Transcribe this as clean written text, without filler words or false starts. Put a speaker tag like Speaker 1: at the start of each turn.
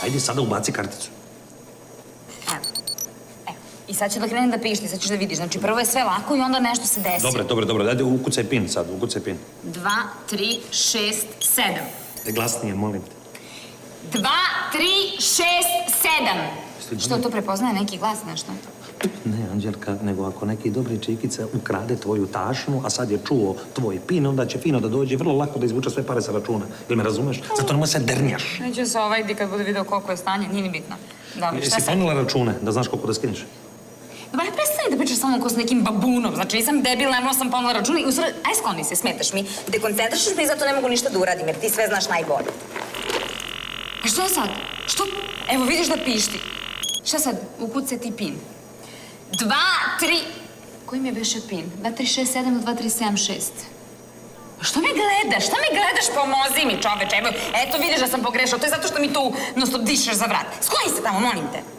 Speaker 1: Ajde sada ubaci karticu.
Speaker 2: Evo. I sad ću da krenem da pišti, sad ćeš da vidiš. Znači, prvo je sve lako i onda nešto se desi.
Speaker 1: Dobro. Ajde, ukucaj pin sad, ukucaj pin.
Speaker 2: 2, 3, 6, 7.
Speaker 1: Glasnije, molim te.
Speaker 2: 2, 3, 6, 7. Što to prepoznaje neki glas, nešto?
Speaker 1: Ne, Anđelka, nego ako neki dobri čikica ukrade tvoju tašnu, a sad je čuo tvoj pin, onda će fino da dođe, vrlo lako da izvuče sve pare sa računa. Jel me razumeš? Zato nemoj se drnjaš.
Speaker 2: Neće se ovajdi kad bude video koliko je stanje, nije ni bitno. Dobro, šta
Speaker 1: Jesi
Speaker 2: sad?
Speaker 1: ponula račune, da znaš koliko da skineš?
Speaker 2: Dobro, aj prestani da pričaš samo ko s nekim babunom. Znači, nisam debilna, jedno sam ponula račune i u stvari, aj skloni se, smetaš mi, dekoncentrašeš me i zato ne mogu ništa da uradim, jer ti sve znaš najbolje. A što je sad? Što? Evo, vidiš da pišti. Šta sad? Ukucaj ti pin. 2, 3... Koji mi je beše pin? 2, 3, 6, 7, 2, 3, 7, 6. Što me gledaš? Šta me gledaš? Pomozi mi, čoveče. Evo, eto vidiš da sam pogrešao. To je zato što mi tu non stop dišeš za vrat. Skloni se tamo, molim te.